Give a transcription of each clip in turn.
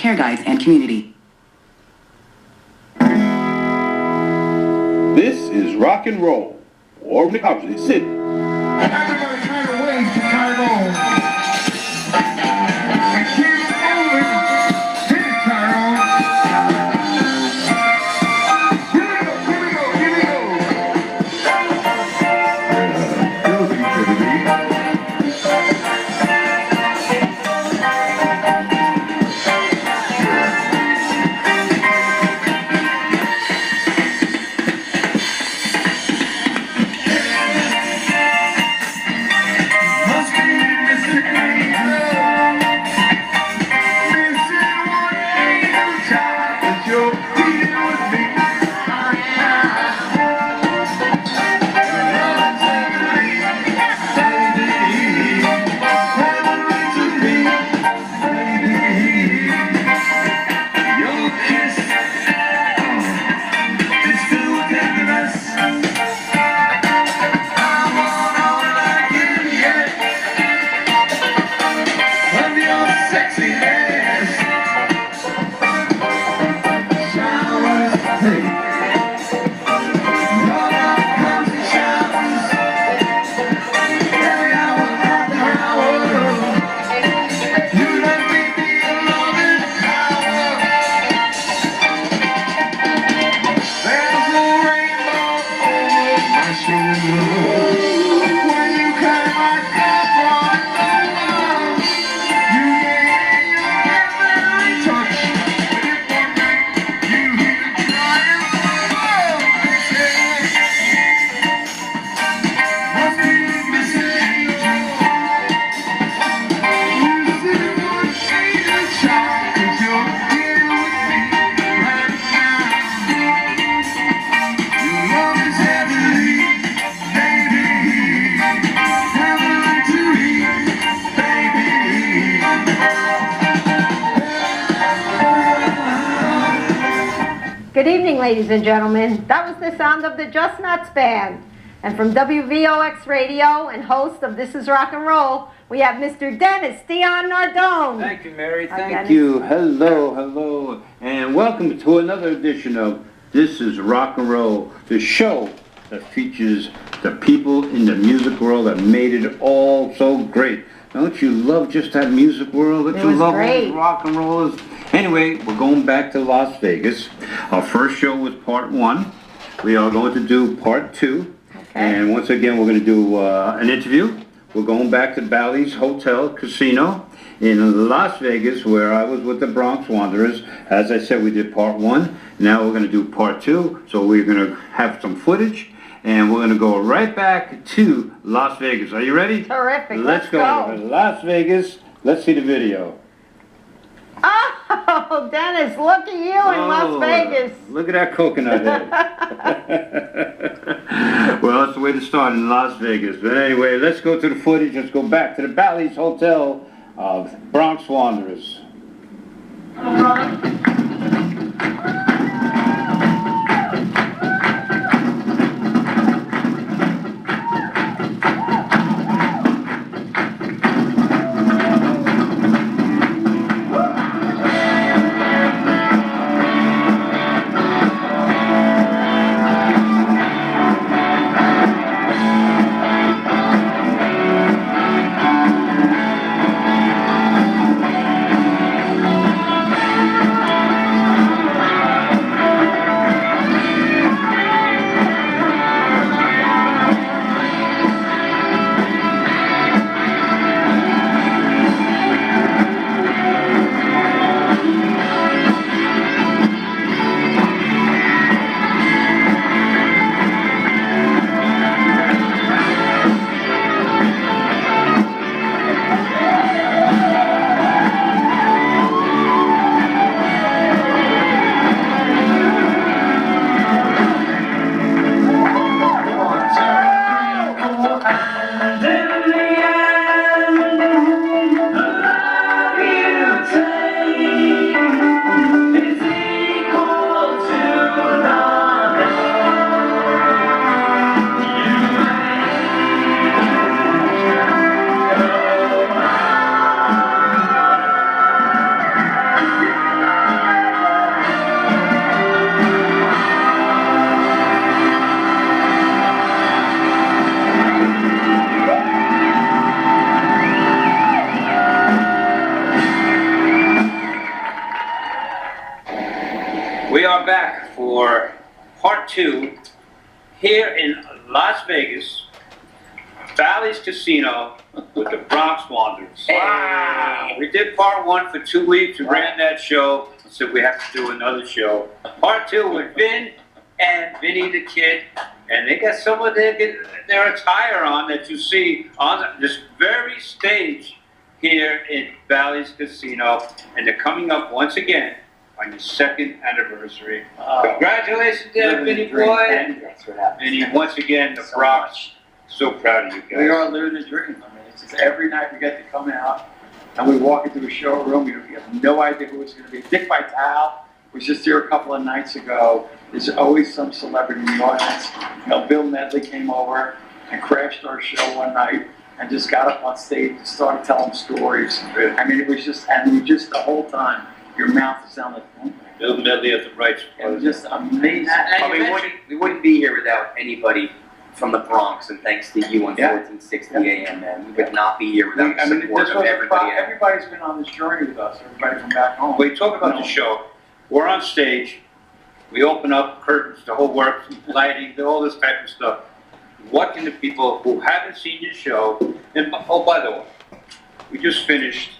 care guides, and community. This is rock and roll. Or the City. Everybody kind of ways to time on. And keep moving. Hit it, Tyrone. Here we go. Guilty to the beat. Good evening, ladies and gentlemen. That was the sound of the Just Nuts Band. And from WVOX Radio and host of This Is Rock and Roll, we have Mr. Dennis Dion Nardone. Thank you, Mary. Hi, Thank Dennis. you. Hello. And welcome to another edition of This Is Rock and Roll, the show that features the people in the music world that made it all so great. Don't you love just that music world? Don't you love all rock and rollers? Anyway, we're going back to Las Vegas. Our first show was part 1. We are going to do part 2. Okay. And once again, we're going to do an interview. We're going back to Bally's Hotel Casino in Las Vegas, where I was with the Bronx Wanderers. As I said, we did part 1. Now we're going to do part 2. So we're going to have some footage. And we're going to go right back to Las Vegas. Are you ready? Terrific. Let's go. Las Vegas. Let's see the video. Oh, Dennis, look at you in Las Vegas. Look at that coconut head. Well, that's the way to start in Las Vegas. But anyway, let's go to the footage. Let's go back to the Bally's Hotel of Bronx Wanderers. We are back for part 2 here in Las Vegas, Bally's Casino with the Bronx Wanderers. Wow. We did part 1 for 2 weeks. We ran that show, so we have to do another show. Part 2 with Vin and Vinny the Kid, and they got some of their attire on that you see on this very stage here in Bally's Casino, and they're coming up once again on your 2nd anniversary. Congratulations there, Vinny boy. Thanks for having me. And once again, the Bronx. So proud of you guys. We are living the dream. I mean, it's just every night we get to come out and we walk into a showroom. We have no idea who it's going to be. Dick Vitale was just here a couple of nights ago. There's always some celebrity in the audience. You know, Bill Medley came over and crashed our show one night and just got up on stage and started telling stories. Really? I mean, it was just the whole time, your mouth sounded like Bill Medley at the right it spot. was just amazing. Well, we wouldn't be here without anybody from the Bronx, and thanks to you on Yeah. 1460 AM, man. We would not be here without I the mean, support this of was everybody else. everybody's been on this journey with us, everybody from back home. We talk about the show. We're on stage. We open up curtains, the whole works, lighting, all this type of stuff. What can the people who haven't seen your show, and oh, by the way, we just finished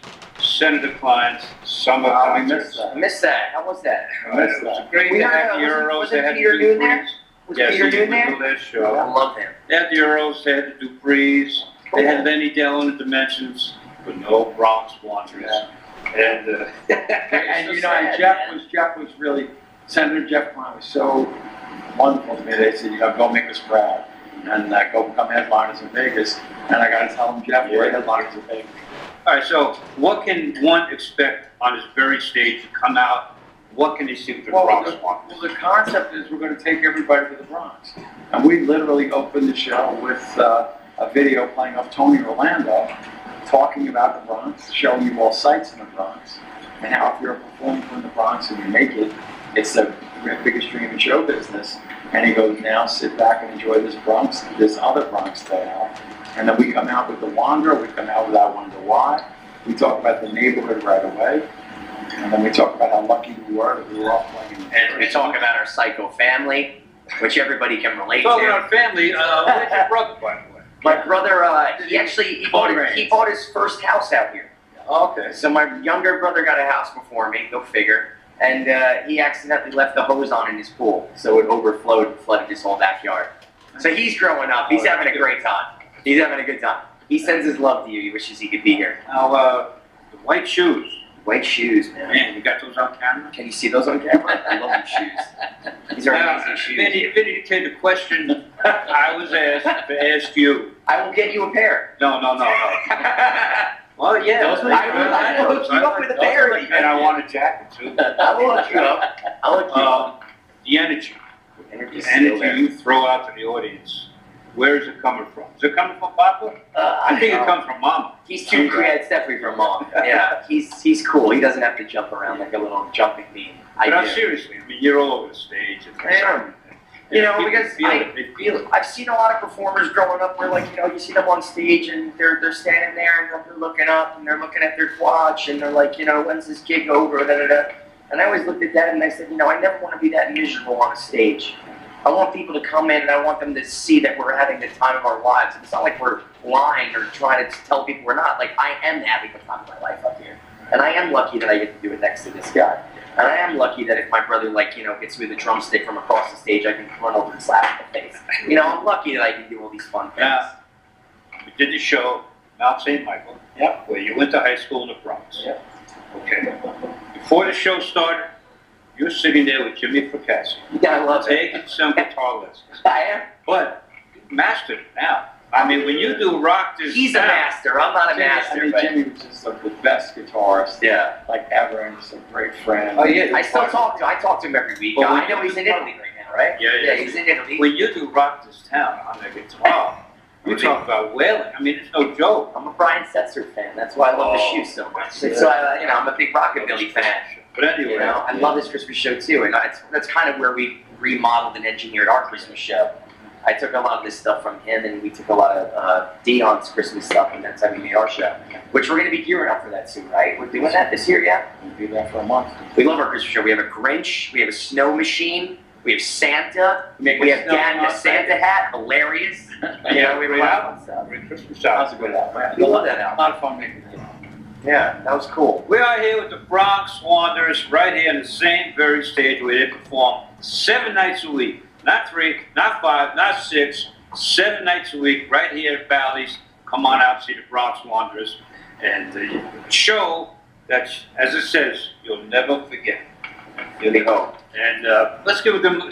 Senator Klein's summer Wow, we concert. missed that. I missed that. How was that? It was great. We They had, had the Euros. was They it had Peter the Noon there? Duprees. Was Yes, Peter he Noon was there? on that I show. love him. They had the Euros. They had the Duprees. They had Lenny Dell in the Dimensions, but no Bronx Wanderers. And And you know, and sad, Jeff was really, Senator Jeff Klein was so wonderful to me. They said, you know, go make us proud. And go become headliners in Vegas. And I got to tell them, Jeff, we're headliners in Vegas. all right, so what can one expect on this very stage to come out? What can they see with the Bronx Wanderers? Well, the concept is we're going to take everybody to the Bronx. And we literally opened the show with a video playing of Tony Orlando talking about the Bronx, showing you all sights in the Bronx, and how if you're a performer from the Bronx and you make it, it's the biggest dream in show business. And he goes, now sit back and enjoy this other Bronx tale. And then we come out with The Wanderer, we come out with I Wonder Why. We talk about the neighborhood right away. And then we talk about how lucky we were that we were all playing. And we talk about our psycho family, which everybody can relate Talking to. about family, where's your brother, by the way? My brother, he bought his first house out here. Okay. So my younger brother got a house before me, go figure. And he accidentally left the hose on in his pool, so it overflowed and flooded his whole backyard. So he's growing up. He's having a great time. He's having a good time. He sends his love to you. He wishes he could be here. Now, the white shoes. White shoes, man. Man, you got those on camera? Can you see those on camera? I love these shoes. These are amazing shoes. Vinny, the question I was asked to ask you. I will get you a pair. No. Well, yeah. Those I will hook you up with a pair. And I want a jacket, too. I will hook you up. I'll hook you up. The energy. Energy's The still there. energy you throw out to the audience. Where is it coming from? Is it coming from Papa? I think it comes from Mama. He's too creative. It's definitely from Mom. Yeah, he's cool. He doesn't have to jump around like a little jumping bean. But I do. seriously, I mean, you're all over the stage. I am. You know, People because feel it. They feel it. I've seen a lot of performers growing up where, like, you know, you see them on stage and they're standing there and they're looking up and they're looking at their watch and they're like, you know, when's this gig over? Da, da, da. And I always looked at that and I said, you know, I never want to be that miserable on a stage. I want people to come in and I want them to see that we're having the time of our lives. It's not like we're lying or trying to tell people we're not. Like, I am having the time of my life up here. And I am lucky that I get to do it next to this guy. And I am lucky that if my brother, like, you know, hits me with a drumstick from across the stage, I can run over and slap him in the face. You know, I'm lucky that I can do all these fun things. Yeah. We did the show, Mount St. Michael. Yep. Where you went to high school in the Bronx. Yep. Okay. Before the show started, you were sitting there with Jimmy Fracassi. Yeah, I love it. Taking some guitar lessons. I am. But you mastered it now. I mean, when you do rock this He's a sound, master. I'm not a master, but Jimmy was just like the best guitarist, yeah. like ever, and just a great friend. Oh, yeah. I still talk to him every week. Well, I know he's in Italy right now, right? Yeah, he's in Italy. When you do rock this town on the guitar, you talk about wailing. I mean, it's no joke. I'm a Brian Setzer fan. That's why I love the shoes so much. So you know, I'm a big rockabilly fan. But anyway, You know, I love his Christmas show too, and that's kind of where we remodeled and engineered our Christmas show. I took a lot of this stuff from him, and we took a lot of Dion's Christmas stuff, and that's how we made our show. Which we're going to be gearing up for that soon, right? We're doing that this year, yeah? We'll be there for a month. We love our Christmas show. We have a Grinch, we have a snow machine, we have Santa, we have Dan the Santa hat, hilarious. You know, we have a lot of fun stuff. That was a good album. We love that A album. lot of fun making it. Yeah, that was cool. We are here with the Bronx Wanderers right here on the same very stage where they perform 7 nights a week. Not 3, not 5, not 6, 7 nights a week right here at Bally's. Come on out, see the Bronx Wanderers. And the show that, as it says, you'll never forget. We hope. And let's give them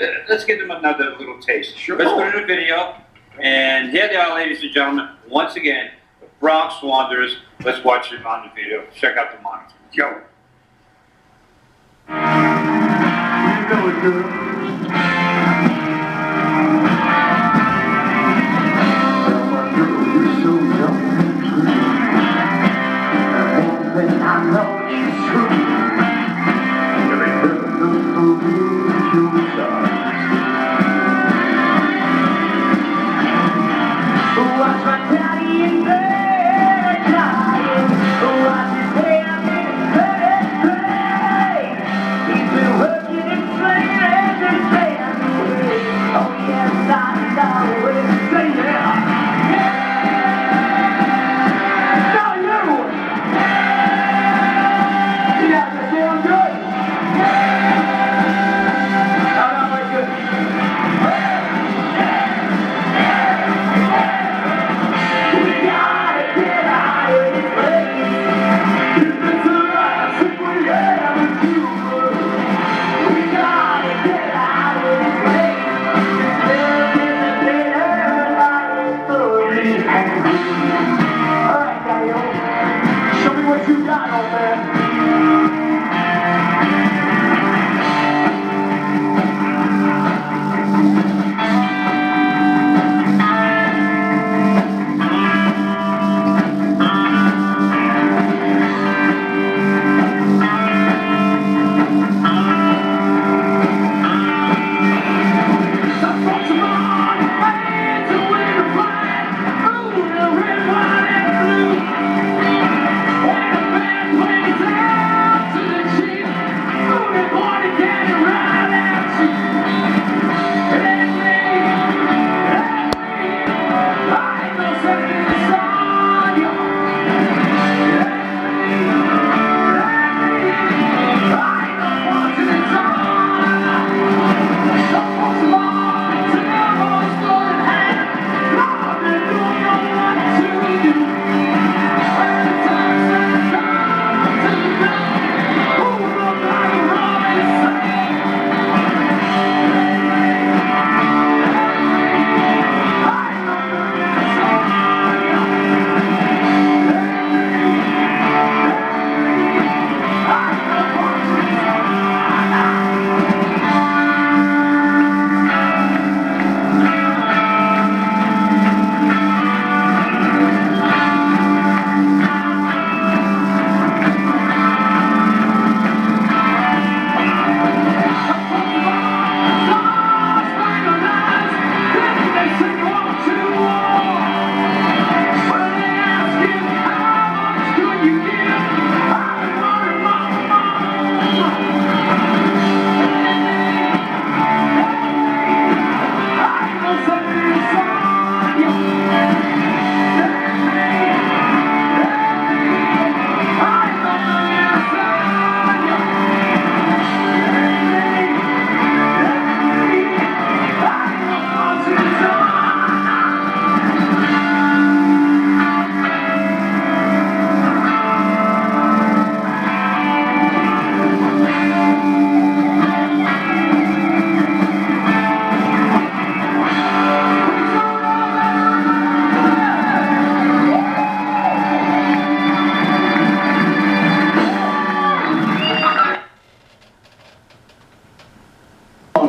another little taste. Sure. Let's go to the video. And here they are, ladies and gentlemen. Once again, the Bronx Wanderers. Let's watch them on the video. Check out the monitor. Go.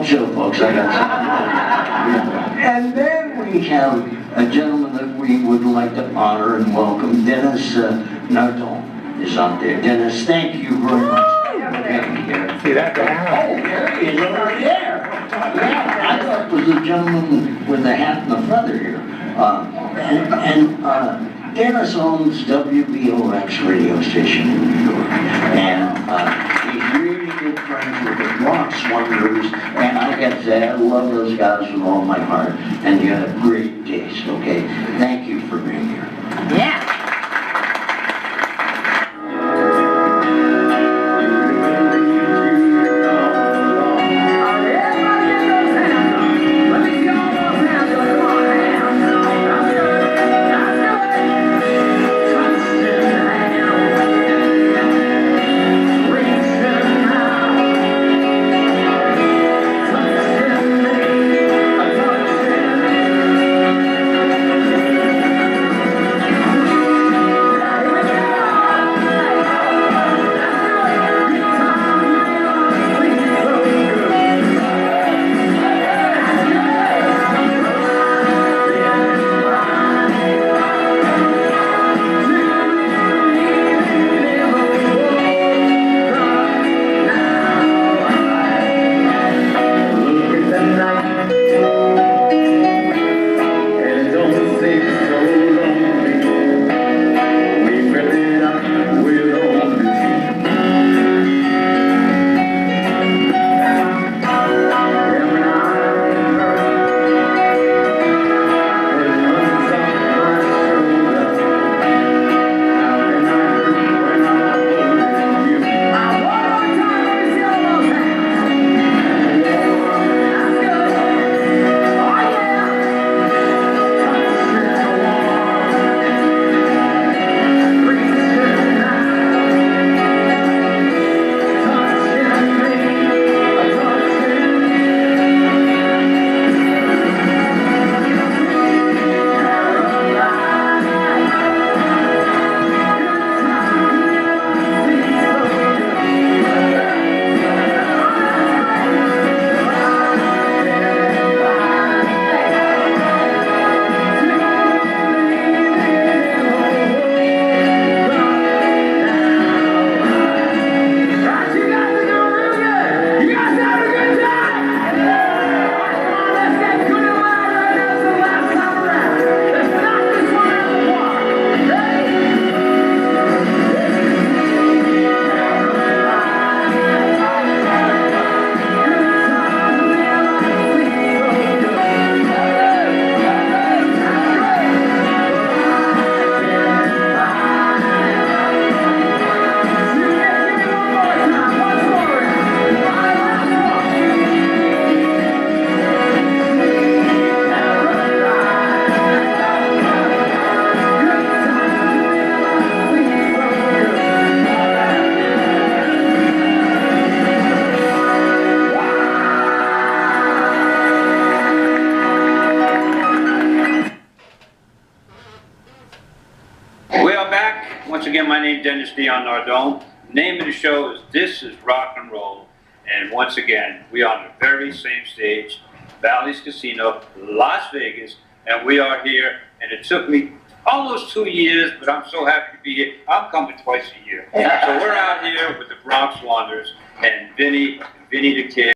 Chill, folks, I got something. And then we have a gentleman that we would like to honor and welcome. Dennis Nardone is out there. Dennis, thank you very much for being here. See that? Oh, there he is over there. Yeah, I thought it was the gentleman with the hat and the feather here. Dennis owns WVOX radio station in New York. And he's really good friends with the Bronx Wonders. And I got to say, I love those guys with all my heart. And you have great taste, okay? Thank you for being here. Yeah. Once again, my name is Dennis Dion Nardone. Name of the show is This is Rock and Roll. And once again, we are on the very same stage, Bally's Casino, Las Vegas, and we are here. And it took me almost 2 years, but I'm so happy to be here. I'm coming twice a year. So we're out here with the Bronx Wanderers and Vinny the Kid.